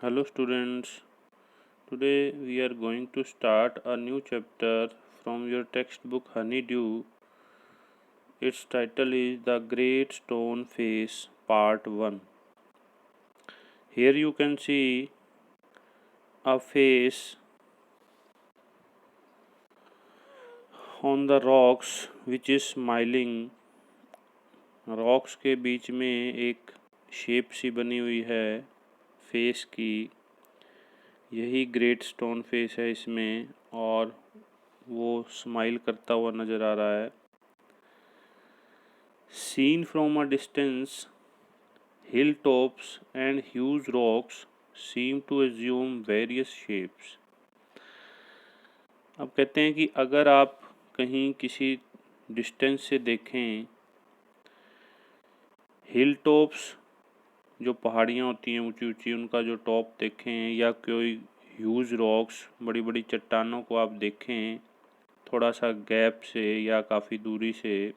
Hello students, today we are going to start a new chapter from your textbook Honeydew. Its title is The Great Stone Face Part 1. Here you can see a face on the rocks which is smiling. Rocks के बीच में एक shape सी बनी हुई है face की, यही great stone face है इसमें, और वो स्माइल करता हुआ नज़र आ रहा है। Seen from a distance, hilltops and huge rocks seem to assume various shapes. अब कहते हैं कि अगर आप कहीं किसी डिस्टेंस से देखें, हिल टॉप्स जो पहाड़ियाँ होती हैं ऊंची ऊंची, उनका जो टॉप देखें, या कोई ह्यूज रॉक्स बड़ी बड़ी चट्टानों को आप देखें थोड़ा सा गैप से या काफ़ी दूरी से,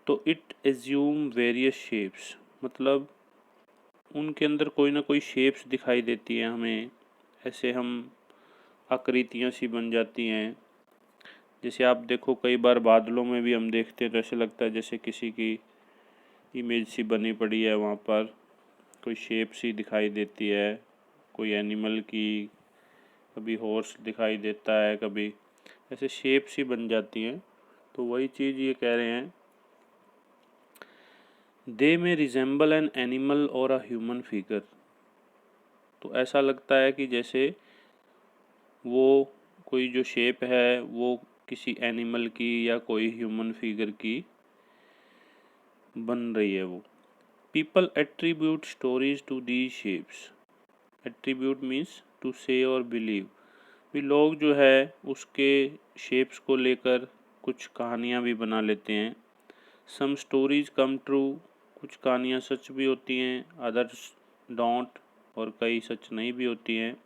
तो इट एज्यूम वेरियस शेप्स, मतलब उनके अंदर कोई ना कोई शेप्स दिखाई देती है हमें। ऐसे हम आकृतियाँ सी बन जाती हैं। जैसे आप देखो कई बार बादलों में भी हम देखते हैं तो ऐसे लगता है जैसे किसी की इमेज सी बनी पड़ी है, वहाँ पर कोई शेप सी दिखाई देती है, कोई एनिमल की, कभी हॉर्स दिखाई देता है, कभी ऐसे शेप सी बन जाती हैं। तो वही चीज़ ये कह रहे हैं, दे में रिजेंबल एन एनिमल और अ ह्यूमन फिगर। तो ऐसा लगता है कि जैसे वो कोई जो शेप है वो किसी एनिमल की या कोई ह्यूमन फिगर की बन रही है वो। People attribute stories to these shapes. Attribute means to say और बिलीव। भी लोग जो है उसके शेप्स को लेकर कुछ कहानियाँ भी बना लेते हैं। सम स्टोरीज कम ट्रू, कुछ कहानियाँ सच भी होती हैं, अदर्स डोंट, और कई सच नहीं भी होती हैं।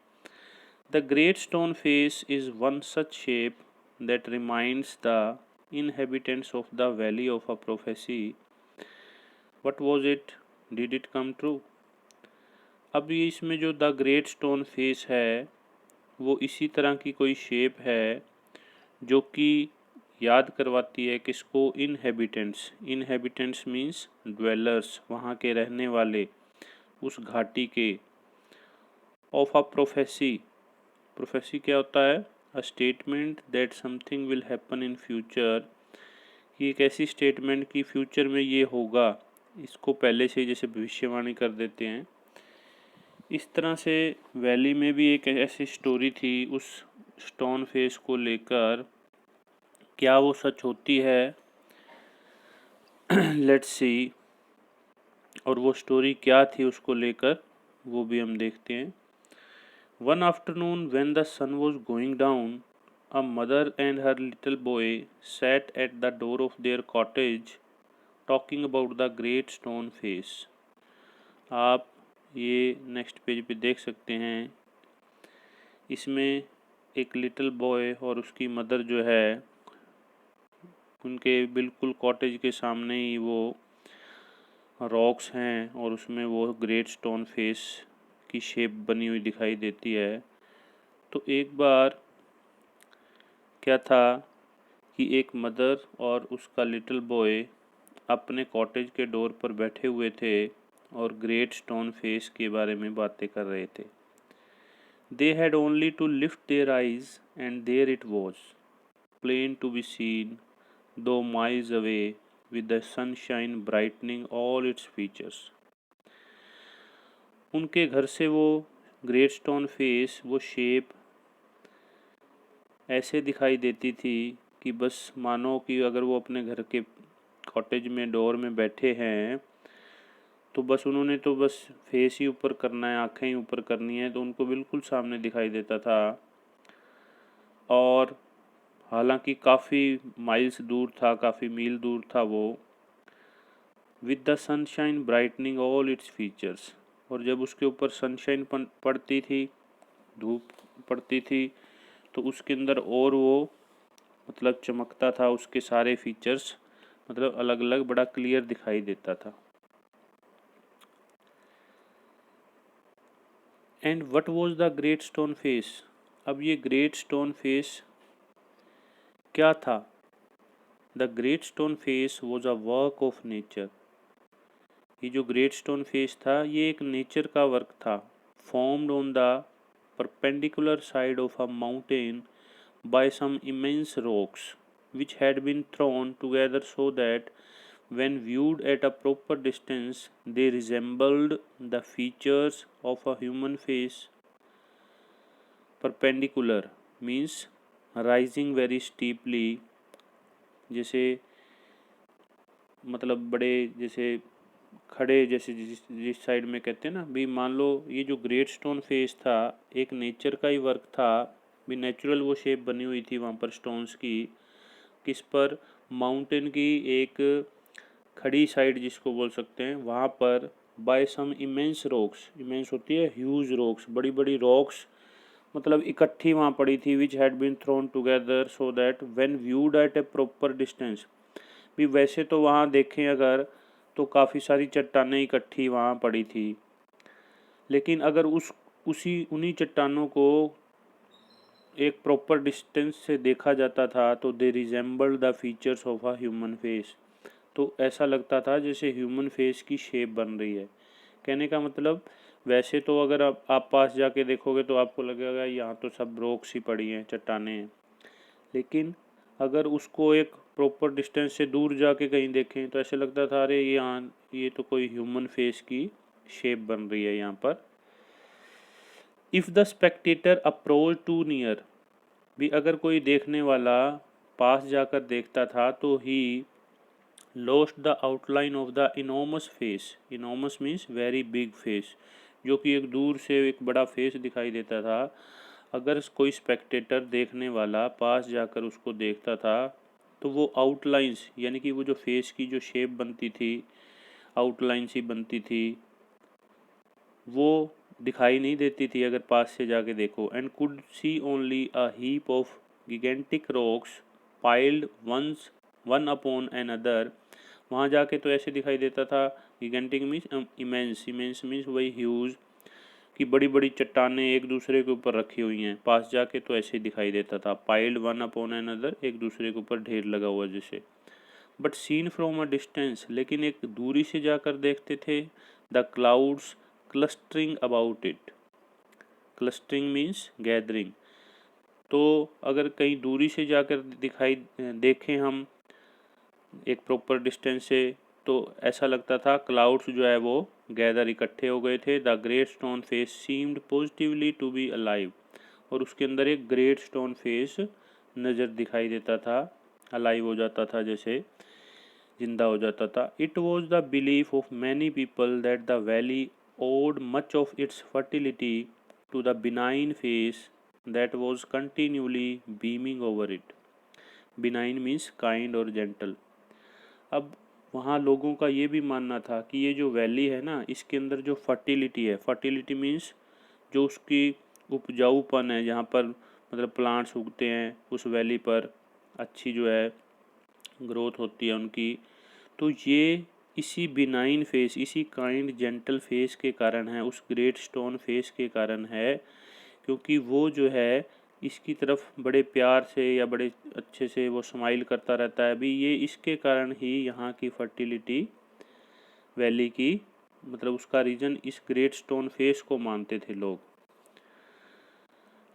The great stone face is one such shape that reminds the inhabitants of the valley of a prophecy. What was it? Did it come true? अब ये इसमें जो द ग्रेट स्टोन फेस है वो इसी तरह की कोई शेप है जो कि याद करवाती है किसको? इनहेबिटेंट्स। इनहेबिटेंट्स मीन्स ड्वेलर्स, वहाँ के रहने वाले, उस घाटी के। Of a prophecy. प्रोफेसी क्या होता है? A statement that something will happen in future. ये एक ऐसी स्टेटमेंट कि फ्यूचर में ये होगा, इसको पहले से जैसे भविष्यवाणी कर देते हैं। इस तरह से वैली में भी एक ऐसी स्टोरी थी उस स्टोन फेस को लेकर। क्या वो सच होती है? Let's see. और वो स्टोरी क्या थी उसको लेकर, वो भी हम देखते हैं। One afternoon when the sun was going down, a mother and her little boy sat at the door of their cottage talking about the great stone face. आप ये नेक्स्ट पेज पे देख सकते हैं। इसमें एक लिटिल बॉय और उसकी मदर जो है उनके बिल्कुल कॉटेज के सामने ही वो रॉक्स हैं और उसमें वो ग्रेट स्टोन फेस की शेप बनी हुई दिखाई देती है। तो एक बार क्या था कि एक मदर और उसका लिटिल बॉय अपने कॉटेज के डोर पर बैठे हुए थे और ग्रेट स्टोन फेस के बारे में बातें कर रहे थे। They had only to lift their eyes and there it was, plain to be seen two miles away, with the sunshine brightening all its features. उनके घर से वो ग्रेट स्टोन फेस, वो शेप ऐसे दिखाई देती थी कि बस मानो कि अगर वो अपने घर के कॉटेज में डोर में बैठे हैं तो बस उन्होंने तो बस फेस ही ऊपर करना है, आंखें ही ऊपर करनी है, तो उनको बिल्कुल सामने दिखाई देता था। और हालांकि काफ़ी माइल्स दूर था, काफ़ी मील दूर था वो। With the sunshine brightening all its features. और जब उसके ऊपर सनशाइन पड़ती थी, धूप पड़ती थी, तो उसके अंदर और वो मतलब चमकता था, उसके सारे फीचर्स मतलब अलग अलग बड़ा क्लियर दिखाई देता था। And what was the great stone face? अब ये ग्रेट स्टोन फेस क्या था? The great stone face was a work of nature. ये जो ग्रेट स्टोन फेस था ये एक नेचर का वर्क था। Formed on the perpendicular side of a mountain by some immense rocks which had been thrown together so that when viewed at a proper distance they resembled the features of a human face. Perpendicular means rising very steeply, जैसे मतलब बड़े जैसे खड़े जैसे जिस side में कहते हैं ना, भी मान लो ये जो ग्रेट स्टोन फेस था एक नेचर का ही वर्क था, भी नेचुरल वो शेप बनी हुई थी वहाँ पर स्टोन्स की। किस पर? माउंटेन की एक खड़ी साइड जिसको बोल सकते हैं वहाँ पर। बाय सम इमेंस रॉक्स, इमेंस होती है ह्यूज रॉक्स, बड़ी बड़ी रॉक्स मतलब इकट्ठी वहाँ पड़ी थी, which had been thrown together so that when viewed at a proper distance. भी वैसे तो वहाँ देखें अगर तो काफ़ी सारी चट्टानें इकट्ठी वहाँ पड़ी थी, लेकिन अगर उन्हीं चट्टानों को एक प्रॉपर डिस्टेंस से देखा जाता था तो they resembled the features of a human face. तो ऐसा लगता था जैसे ह्यूमन फेस की शेप बन रही है। कहने का मतलब वैसे तो अगर आप पास जाके देखोगे तो आपको लगेगा यहाँ तो सब रॉक्स ही पड़ी हैं, चट्टानें हैं, लेकिन अगर उसको एक प्रॉपर डिस्टेंस से दूर जाके कहीं देखें तो ऐसे लगता था अरे यहाँ ये तो कोई ह्यूमन फेस की शेप बन रही है यहाँ पर। If the spectator approach too near, भी अगर कोई देखने वाला पास जाकर देखता था तो ही lost the outline of the enormous face। enormous means very big face, जो कि एक दूर से एक बड़ा फेस दिखाई देता था। अगर कोई स्पेक्टेटर देखने वाला पास जाकर उसको देखता था तो वो आउटलाइंस यानी कि वो जो फेस की जो शेप बनती थी, आउटलाइंस ही बनती थी, वो दिखाई नहीं देती थी अगर पास से जाके देखो। And could see only a heap of gigantic rocks piled one upon N other. वहाँ जाके तो ऐसे दिखाई देता था, gigantic means immense, immense means वही ह्यूज कि बड़ी बड़ी चट्टानें एक दूसरे के ऊपर रखी हुई हैं, पास जाके तो ऐसे दिखाई देता था, piled one upon N other, एक दूसरे के ऊपर ढेर लगा हुआ जैसे। But seen from a distance, लेकिन एक दूरी से जाकर देखते थे, the clouds clustering about it. Clustering means gathering. तो अगर कहीं दूरी से जाकर देखें हम एक प्रॉपर डिस्टेंस से तो ऐसा लगता था क्लाउड्स जो है वो गैदर इकट्ठे हो गए थे। The great stone face seemed positively to be alive, और उसके अंदर एक ग्रेट स्टोन फेस नज़र दिखाई देता था, अलाइव हो जाता था, जैसे जिंदा हो जाता था। It was the belief of many people that the valley owed much of its fertility to the benign face that was continually beaming over it. Benign means kind और जेंटल। अब वहाँ लोगों का ये भी मानना था कि ये जो वैली है ना, इसके अंदर जो फर्टिलिटी है, फर्टिलिटी मीन्स जो उसकी उपजाऊपन है, जहाँ पर मतलब प्लांट्स उगते हैं उस वैली पर अच्छी जो है ग्रोथ होती है उनकी, तो ये इसी बिनाइन फेस, इसी काइंड जेंटल फेस के कारण है, उस ग्रेट स्टोन फेस के कारण है, क्योंकि वो जो है इसकी तरफ बड़े प्यार से या बड़े अच्छे से वो स्माइल करता रहता है। अभी ये इसके कारण ही यहाँ की फर्टिलिटी वैली की मतलब उसका रीजन इस ग्रेट स्टोन फेस को मानते थे लोग।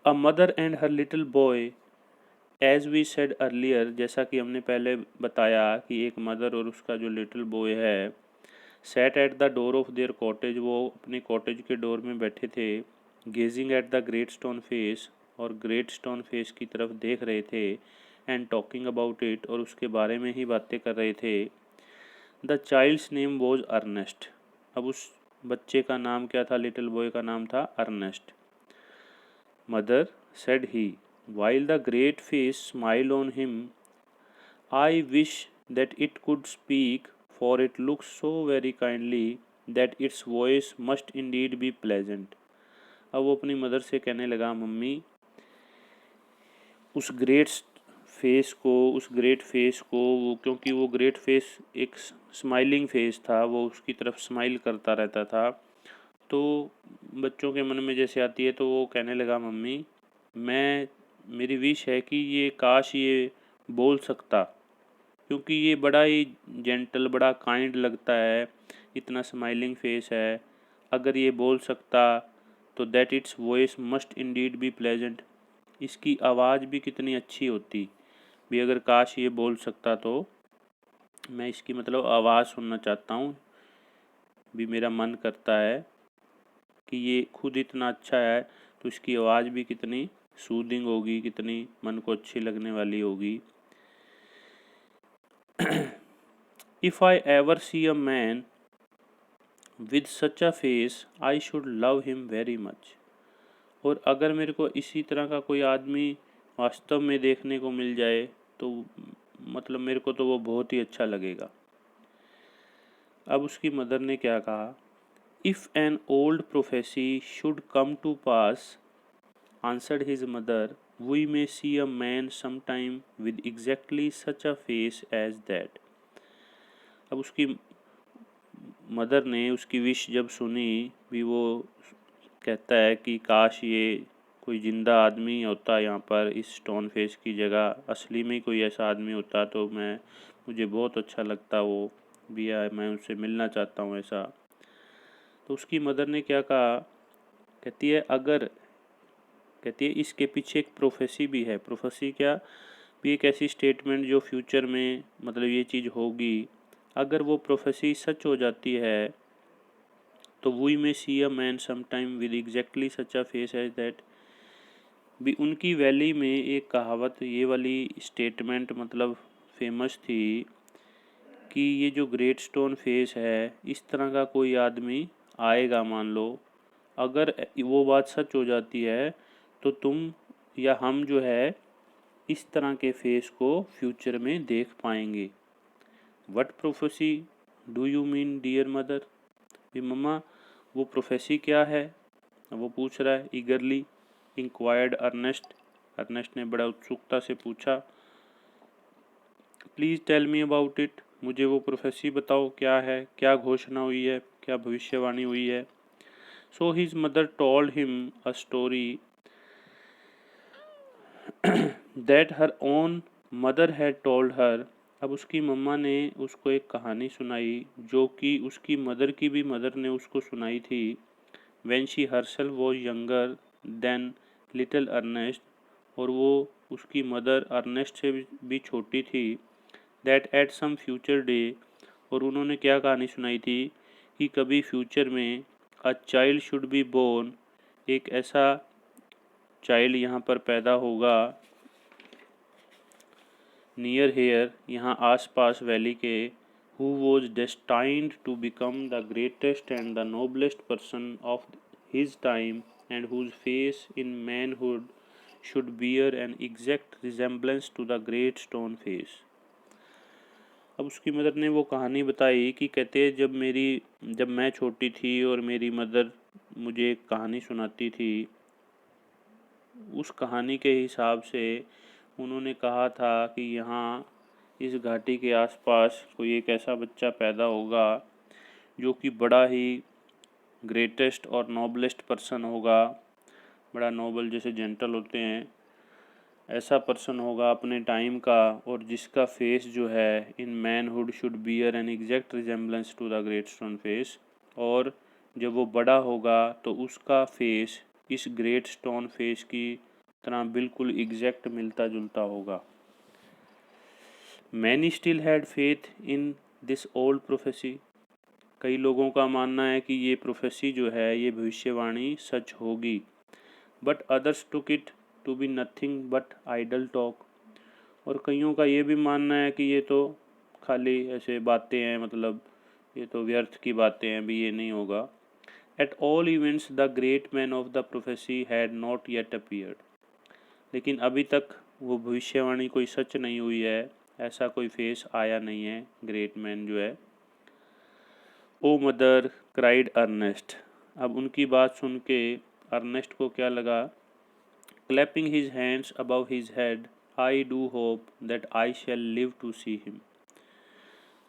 A mother and her little boy, as we said earlier, जैसा कि हमने पहले बताया कि एक मदर और उसका जो लिटिल बॉय है, sat at the door of their cottage, वो अपने कॉटेज के डोर में बैठे थे, gazing at the great stone face, और ग्रेट स्टोन फेस की तरफ देख रहे थे, एंड टॉकिंग अबाउट इट, और उसके बारे में ही बातें कर रहे थे। The child's name was Ernest. अब उस बच्चे का नाम क्या था? लिटिल बॉय का नाम था Ernest. Mother said he, while the great face smile on him, I wish that it could speak, for it looks so very kindly that its voice must indeed be pleasant। अब वो अपनी mother से कहने लगा, mummy उस great face को वो, क्योंकि वो ग्रेट फेस एक स्माइलिंग फेस था, वो उसकी तरफ स्माइल करता रहता था, तो बच्चों के मन में जैसे आती है तो वो कहने लगा, मम्मी मेरी विश है कि ये काश ये बोल सकता, क्योंकि ये बड़ा ही जेंटल, बड़ा काइंड लगता है, इतना स्माइलिंग फेस है। अगर ये बोल सकता तो that its voice must indeed be pleasant, इसकी आवाज़ भी कितनी अच्छी होती भी। अगर काश ये बोल सकता तो मैं इसकी मतलब आवाज़ सुनना चाहता हूँ भी। मेरा मन करता है कि ये खुद इतना अच्छा है तो इसकी आवाज़ भी कितनी सूदिंग होगी, कितनी मन को अच्छी लगने वाली होगी। If I ever see a man with such a face I should love him very much. और अगर मेरे को इसी तरह का कोई आदमी वास्तव में देखने को मिल जाए तो मतलब मेरे को तो वो बहुत ही अच्छा लगेगा। अब उसकी मदर ने क्या कहा, if an old prophecy should come to pass, answered his mother, we may see a man sometime with exactly such a face as that। अब उसकी मदर ने उसकी विश जब सुनी भी, वो कहता है कि काश ये कोई ज़िंदा आदमी होता यहाँ पर इस स्टोन फेस की जगह, असली में कोई ऐसा आदमी होता तो मुझे बहुत अच्छा लगता वो भी, मैं उससे मिलना चाहता हूँ ऐसा। तो उसकी मदर ने क्या कहा, कहती है इसके पीछे एक प्रोफेसी भी है। प्रोफेसी क्या भी, एक ऐसी स्टेटमेंट जो फ्यूचर में मतलब ये चीज़ होगी। अगर वो प्रोफेसी सच हो जाती है तो we may see a man sometime with exactly such a face as that भी। उनकी वैली में एक कहावत ये वाली स्टेटमेंट मतलब फेमस थी कि ये जो ग्रेट स्टोन फेस है, इस तरह का कोई आदमी आएगा मान लो, अगर वो बात सच हो जाती है तो तुम या हम जो है इस तरह के फेस को फ्यूचर में देख पाएंगे। What prophecy do you mean dear mother, भी मम्मा वो प्रोफेसी क्या है, वो पूछ रहा है। ईगरली इंक्वायर्ड अर्नेस्ट, अर्नेस्ट ने बड़ा उत्सुकता से पूछा। Please tell me about it, मुझे वो प्रोफेसी बताओ क्या है, क्या घोषणा हुई है, क्या भविष्यवाणी हुई है। So his mother told him a story that her own mother had told her. अब उसकी मम्मा ने उसको एक कहानी सुनाई जो कि उसकी मदर की भी मदर ने उसको सुनाई थी। When she herself was younger than little Ernest, और वो उसकी मदर अर्नेस्ट से भी छोटी थी। That at some future day, और उन्होंने क्या कहानी सुनाई थी कि कभी फ्यूचर में a child should be born, एक ऐसा चाइल्ड यहाँ पर पैदा होगा नियर हेयर, यहाँ आसपास वैली के, who was destined to become the greatest and the noblest person of his time and whose face in manhood should bear an exact resemblance to the great stone face। अब उसकी mother ने वो कहानी बताई कि कहते जब मैं छोटी थी और मेरी मदर मुझे एक कहानी सुनाती थी, उस कहानी के हिसाब से उन्होंने कहा था कि यहाँ इस घाटी के आसपास कोई एक ऐसा बच्चा पैदा होगा जो कि बड़ा ही ग्रेटेस्ट और नोबलेस्ट पर्सन होगा, बड़ा नोबल जैसे जेंटल होते हैं ऐसा पर्सन होगा अपने टाइम का, और जिसका फेस जो है in manhood should bear an exact resemblance to the great stone face, और जब वो बड़ा होगा तो उसका फेस इस ग्रेट स्टोन फेस की तरह बिल्कुल एग्जैक्ट मिलता जुलता होगा। Many still had faith in this old prophecy, कई लोगों का मानना है कि ये प्रोफेसी जो है ये भविष्यवाणी सच होगी। But others took it to be nothing but idle talk, और कईयों का ये भी मानना है कि ये तो खाली ऐसे बातें हैं, मतलब ये तो व्यर्थ की बातें हैं भी, ये नहीं होगा। At all events the great man of the prophecy had not yet appeared, लेकिन अभी तक वो भविष्यवाणी कोई सच नहीं हुई है, ऐसा कोई फेस आया नहीं है ग्रेट मैन जो है। ओ मदर क्राइड अर्नेस्ट, अब उनकी बात सुन के अर्नेस्ट को क्या लगा, clapping his hands above his head, I do hope that I shall live to see him.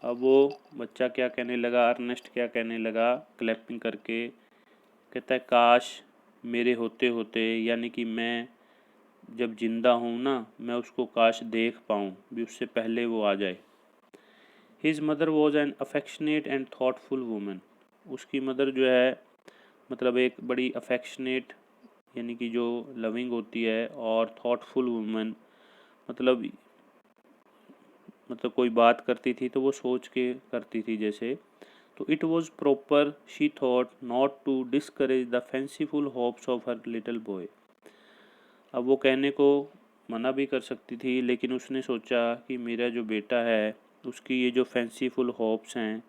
अब वो बच्चा क्या कहने लगा, अर्नेस्ट क्या कहने लगा क्लैपिंग करके, कहता है काश मेरे होते होते, यानी कि मैं जब जिंदा हूँ ना, मैं उसको काश देख पाऊँ भी, उससे पहले वो आ जाए। His mother was an affectionate and thoughtful women. उसकी मदर जो है मतलब एक बड़ी अफेक्शनेट, यानी कि जो लविंग होती है, और थॉटफुल वूमेन मतलब कोई बात करती थी तो वो सोच के करती थी जैसे। तो it was proper she thought not to discourage the fanciful hopes of her little boy. अब वो कहने को मना भी कर सकती थी, लेकिन उसने सोचा कि मेरा जो बेटा है उसकी ये जो फैंसीफुल होप्स हैं,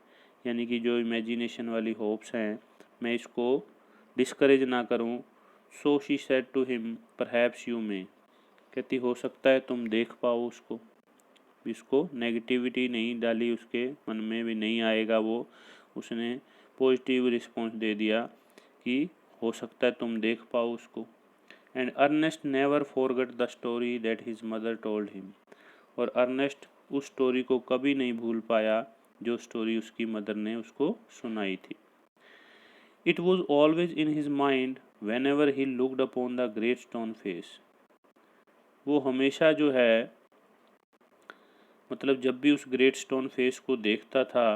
यानी कि जो इमेजिनेशन वाली होप्स हैं, मैं इसको डिस्करेज ना करूं। So she said to him perhaps you may, कहती हो सकता है तुम देख पाओ उसको। इसको नेगेटिविटी नहीं डाली, उसके मन में भी नहीं आएगा वो, उसने पॉजिटिव रिस्पॉन्स दे दिया कि हो सकता है तुम देख पाओ उसको। And Ernest never forget the story that his mother told him. और अर्नेस्ट उस स्टोरी को कभी नहीं भूल पाया जो स्टोरी उसकी मदर ने उसको सुनाई थी। It was always in his mind when ever he looked upon the great stone face. वो हमेशा जो है मतलब जब भी उस ग्रेट स्टोन फेस को देखता था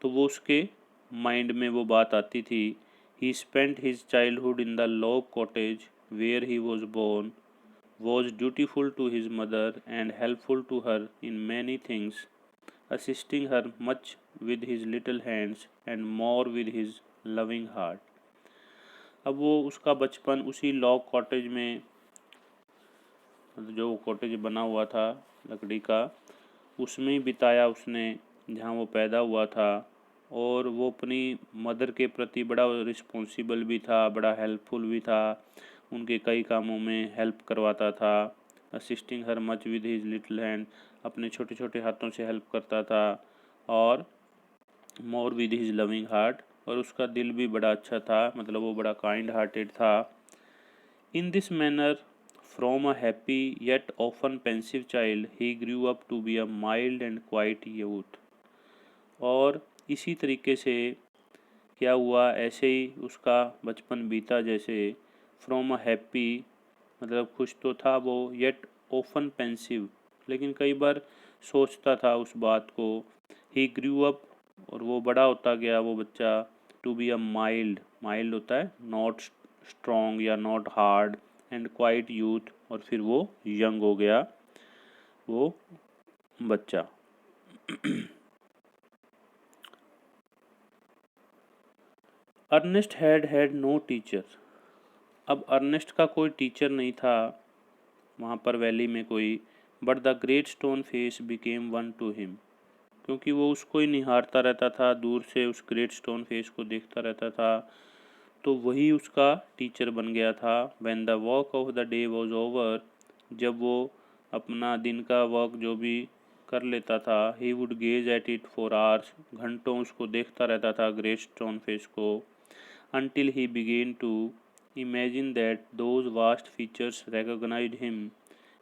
तो वो उसके माइंड में वो बात आती थी। He spent his childhood in the log cottage where he was born, was dutiful to his mother and helpful to her in many things, assisting her much with his little hands and more with his loving heart. अब वो उसका बचपन उसी log cottage में, जो cottage बना हुआ था लकड़ी का, उसमें ही बिताया उसने जहाँ वो पैदा हुआ था। और वो अपनी मदर के प्रति बड़ा रिस्पॉन्सिबल भी था, बड़ा हेल्पफुल भी था, उनके कई कामों में हेल्प करवाता था। Assisting her much with his little hand, अपने छोटे छोटे हाथों से हेल्प करता था। और more with his loving heart, और उसका दिल भी बड़ा अच्छा था, मतलब वो बड़ा काइंड हार्टेड था। In this manner from a happy yet often pensive child he grew up to be a mild and quiet youth. और इसी तरीके से क्या हुआ, ऐसे ही उसका बचपन बीता जैसे। फ्रॉम अ हैप्पी मतलब खुश तो था वो, येट ऑफन पेंसिव, लेकिन कई बार सोचता था उस बात को। ही ग्रू अप, और वो बड़ा होता गया वो बच्चा। To be a mild, mild होता है नॉट स्ट्रॉन्ग या not hard, and quiet youth, और फिर वो यंग हो गया वो बच्चा। Ernest had no teacher. अब अर्नेस्ट का कोई टीचर नहीं था वहाँ पर वैली में कोई। But the great stone face became one two him, क्योंकि वो उसको ही निहारता रहता था दूर से, उस ग्रेट स्टोन फेस को देखता रहता था, तो वही उसका टीचर बन गया था। When the work of the day was over, जब वो अपना दिन का वर्क जो भी कर लेता था, he would gauge at it for hours, घंटों उसको देखता रहता था ग्रेट स्टोन फेस को। until he began to imagine that those vast features recognized him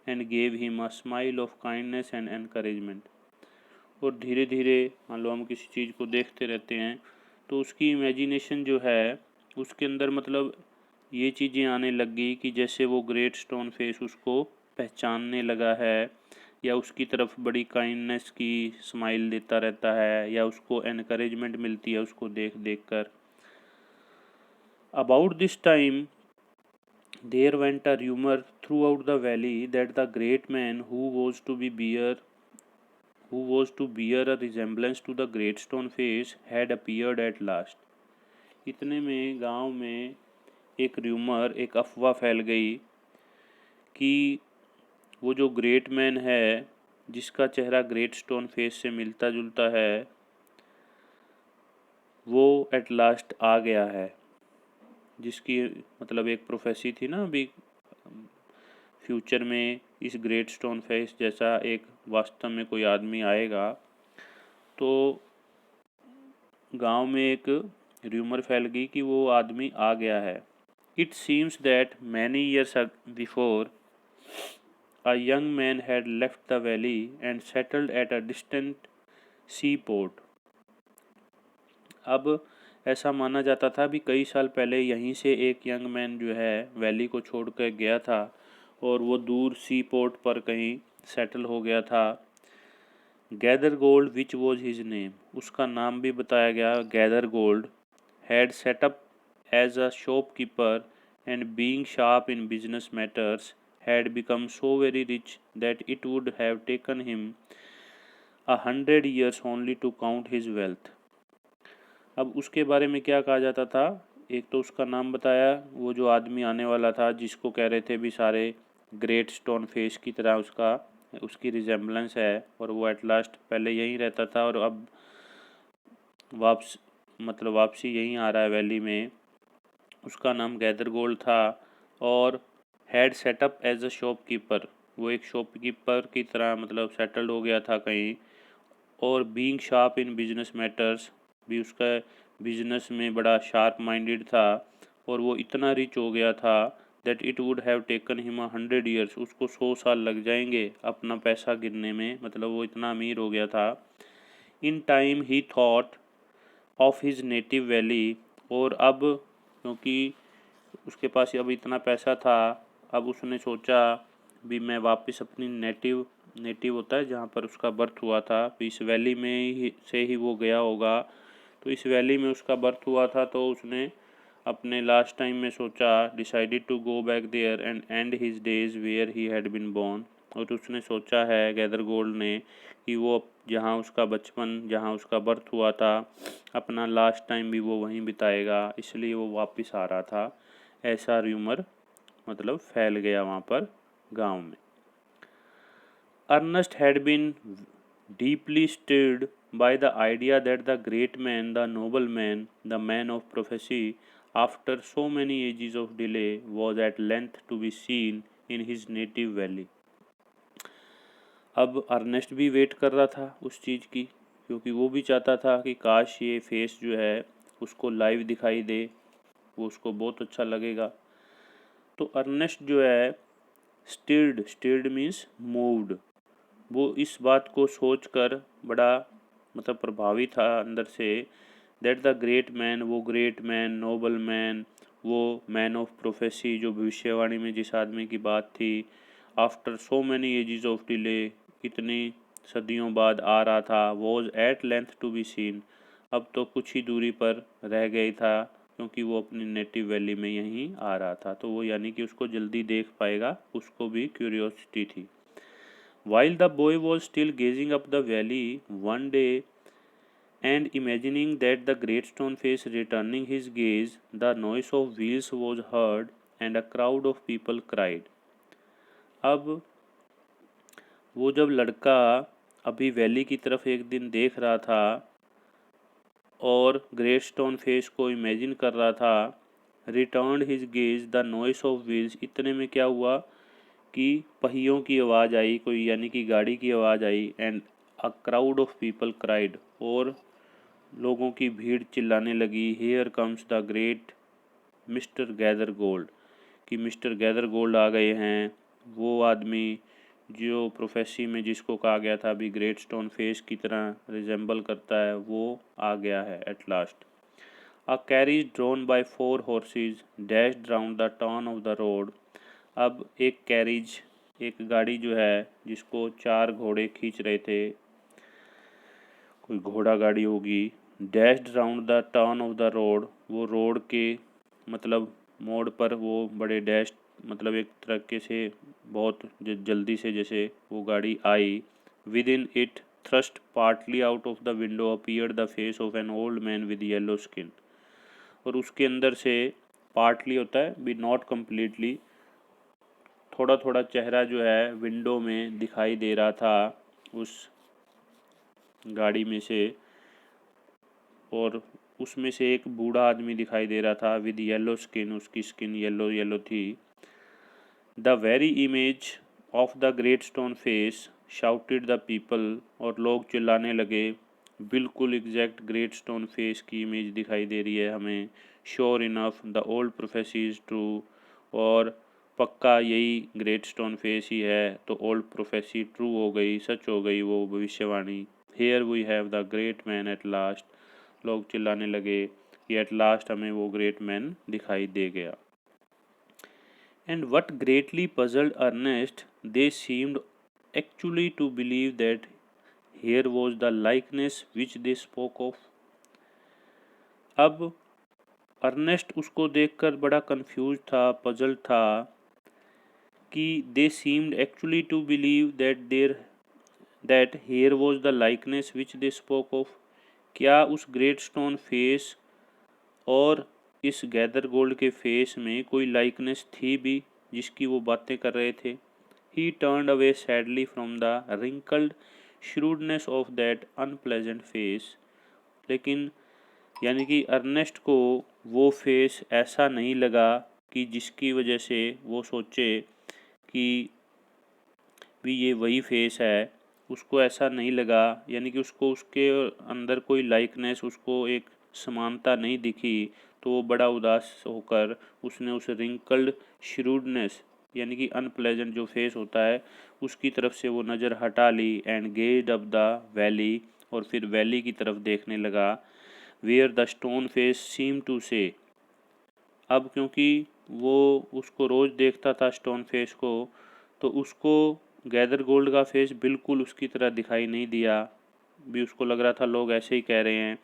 and gave him a smile of kindness and encouragement. और धीरे धीरे मान लो हम किसी चीज़ को देखते रहते हैं तो उसकी इमेजिनेशन जो है उसके अंदर मतलब ये चीज़ें आने लग गई कि जैसे वो ग्रेट स्टोन फेस उसको पहचानने लगा है, या उसकी तरफ बड़ी काइंडनेस की स्माइल देता रहता है, या उसको एनकरेजमेंट मिलती है उसको देख देख कर। About this time, there went a rumor throughout the valley that the great man who was to bear a resemblance to the great stone face had appeared at last. इतने में गांव में एक र्यूमर, एक अफवाह फैल गई कि वो जो ग्रेट मैन है जिसका चेहरा ग्रेट स्टोन फेस से मिलता जुलता है, वो एट लास्ट आ गया है। जिसकी मतलब एक प्रोफेसी थी ना अभी, फ्यूचर में इस ग्रेट स्टोन फेस जैसा एक वास्तव में कोई आदमी आएगा। तो गांव में एक र्यूमर फैल गई कि वो आदमी आ गया है। It seems that many years before a young man had left the valley and settled at a distant seaport. अब ऐसा माना जाता था भी कई साल पहले यहीं से एक यंग मैन जो है वैली को छोड़ कर गया था और वो दूर सी पोर्ट पर कहीं सेटल हो गया था। Gathergold which was his name, उसका नाम भी बताया गया Gathergold, had set up as a shopkeeper and being sharp in business matters had become so very rich that it would have taken him 100 years only to count his wealth. अब उसके बारे में क्या कहा जाता था, एक तो उसका नाम बताया, वो जो आदमी आने वाला था जिसको कह रहे थे भी सारे ग्रेट स्टोन फेस की तरह उसकी रिजेम्बलेंस है, और वो एट लास्ट पहले यहीं रहता था और अब वापसी यहीं आ रहा है वैली में। उसका नाम गैदर गोल्ड था और had set up as a shopkeeper, वो एक शॉपकीपर की तरह मतलब सेटल्ड हो गया था कहीं। और being sharp in business matters, भी उसका बिजनेस में बड़ा शार्प माइंडेड था, और वो इतना रिच हो गया था that it would have taken him 100 years, उसको 100 साल लग जाएंगे अपना पैसा गिनने में, मतलब वो इतना अमीर हो गया था। In time he thought of his native valley, और अब क्योंकि उसके पास अब इतना पैसा था, अब उसने सोचा भी मैं वापस अपनी नेटिव होता है जहाँ पर उसका बर्थ हुआ था, तो इस वैली में ही वो गया होगा, तो इस वैली में उसका बर्थ हुआ था, तो उसने अपने लास्ट टाइम में सोचा decided to go back there and end his days where he had been born, और उसने सोचा है गैदर गोल्ड ने कि वो जहाँ उसका बचपन, जहाँ उसका बर्थ हुआ था, अपना लास्ट टाइम भी वो वहीं बिताएगा, इसलिए वो वापस आ रहा था। ऐसा र्यूमर मतलब फैल गया वहाँ पर गांव में। Ernest had been deeply stirred by the idea that the great man, the noble man, the man of prophecy, after so many ages of delay, was at length to be seen in his native valley. अब Ernest भी wait कर रहा था उस चीज़ की, क्योंकि वो भी चाहता था कि काश ये फेस जो है उसको लाइव दिखाई दे, वो उसको बहुत अच्छा लगेगा। तो अर्नेस्ट जो है स्टिर्ड मीन्स मूव्ड, वो इस बात को सोचकर बड़ा मतलब प्रभावी था अंदर से, दैट द ग्रेट मैन, वो ग्रेट मैन, नोबल मैन, वो मैन ऑफ प्रोफेसी जो भविष्यवाणी में जिस आदमी की बात थी, after so many ages of delay, इतनी सदियों बाद आ रहा था, was at length to be seen, अब तो कुछ ही दूरी पर रह गई था, क्योंकि वो अपनी नेटिव वैली में यहीं आ रहा था, तो वो यानी कि उसको जल्दी देख पाएगा, उसको भी क्यूरियोसिटी थी। While the boy was still gazing up the valley one day and imagining that the great stone face returning his gaze, the noise of wheels was heard and a crowd of people cried. अब वो जब लड़का अभी valley की तरफ एक दिन देख रहा था और ग्रेट स्टोन फेस को इमेजिन कर रहा था, returned his gaze the noise of wheels, इतने में क्या हुआ कि पहियों की आवाज़ आई, कोई यानी कि गाड़ी की आवाज़ आई, and a crowd of people cried, और लोगों की भीड़ चिल्लाने लगी, here comes the great mister Gather Gold, कि मिस्टर गैदर गोल्ड आ गए हैं, वो आदमी जो प्रोफेसी में जिसको कहा गया था अभी ग्रेट स्टोन फेस की तरह रिजेंबल करता है, वो आ गया है at last. A carriage drawn by 4 horses dashed round the turn of the road, अब एक कैरीज, एक गाड़ी जो है जिसको 4 घोड़े खींच रहे थे, कोई घोड़ा गाड़ी होगी, dashed round the turn of the road, वो रोड के मतलब मोड़ पर वो बड़े डैश मतलब एक तरीके से बहुत जल्दी से जैसे वो गाड़ी आई, within it thrust partly out of the window appeared the face of an old man with yellow skin, और उसके अंदर से पार्टली होता है भी नॉट कम्प्लीटली, थोड़ा थोड़ा चेहरा जो है विंडो में दिखाई दे रहा था उस गाड़ी में से, और उसमें से एक बूढ़ा आदमी दिखाई दे रहा था विद येलो स्किन, उसकी स्किन येलो येलो थी। The very image of the great stone face shouted the people, और लोग चिल्लाने लगे, बिल्कुल एग्जैक्ट ग्रेट स्टोन फेस की इमेज दिखाई दे रही है हमें, sure enough the old prophecy is true, और पक्का यही ग्रेट स्टोन फेस ही है, तो ओल्ड प्रोफेसी ट्रू हो गई, सच हो गई वो भविष्यवाणी। Here we have the great man at last, लोग चिल्लाने लगे, कि एट लास्ट हमें वो ग्रेट मैन दिखाई दे गया। And what greatly puzzled Ernest, they seemed actually to believe that here was the likeness which they spoke of। अब अर्नेस्ट उसको देखकर बड़ा कंफ्यूज था, पजल था कि they seemed actually to believe that here was the likeness which they spoke of. क्या उस ग्रेट स्टोन फेस और इस गैदर गोल्ड के फेस में कोई लाइकनेस थी भी जिसकी वो बातें कर रहे थे। ही turned away sadly from the wrinkled shrewdness of that unpleasant face. लेकिन यानी कि अर्नेस्ट को वो फेस ऐसा नहीं लगा कि जिसकी वजह से वो सोचे कि भी ये वही फेस है। उसको ऐसा नहीं लगा, यानी कि उसको उसके अंदर कोई लाइकनेस, उसको एक समानता नहीं दिखी। तो वो बड़ा उदास होकर उसने उस रिंकल्ड श्रूडनेस यानी कि अनप्लेजेंट जो फेस होता है उसकी तरफ से वो नज़र हटा ली। And gazed up the valley, और फिर वैली की तरफ देखने लगा। Where the stone face seem to say. अब क्योंकि वो उसको रोज़ देखता था स्टोन फेस को, तो उसको गैदर गोल्ड का फेस बिल्कुल उसकी तरह दिखाई नहीं दिया। भी उसको लग रहा था लोग ऐसे ही कह रहे हैं।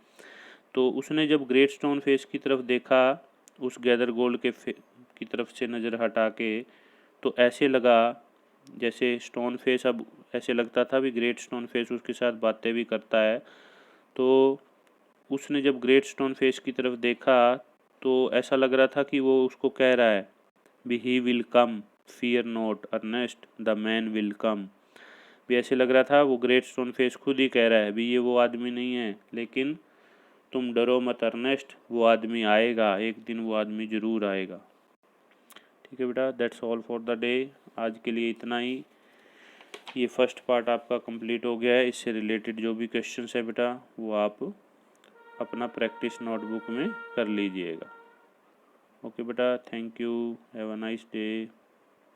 तो उसने जब ग्रेट स्टोन फेस की तरफ देखा, उस गैदर गोल्ड के की तरफ से नज़र हटा के, तो ऐसे लगा जैसे स्टोन फेस, अब ऐसे लगता था भी ग्रेट स्टोन फेस उसके साथ बातें भी करता है। तो उसने जब ग्रेट स्टोन फेस की तरफ देखा तो ऐसा लग रहा था कि वो उसको कह रहा है भी he will come, fear not Ernest, the man will come. भी ऐसे लग रहा था वो ग्रेट स्टोन फेस खुद ही कह रहा है भी ये वो आदमी नहीं है, लेकिन तुम डरो मत अर्नेस्ट, वो आदमी आएगा, एक दिन वो आदमी ज़रूर आएगा। ठीक है बेटा, that's all for the day. आज के लिए इतना ही। ये फर्स्ट पार्ट आपका कंप्लीट हो गया है। इससे रिलेटेड जो भी क्वेश्चंस है बेटा वो आप अपना प्रैक्टिस नोटबुक में कर लीजिएगा। ओके बेटा, thank you, have a nice day.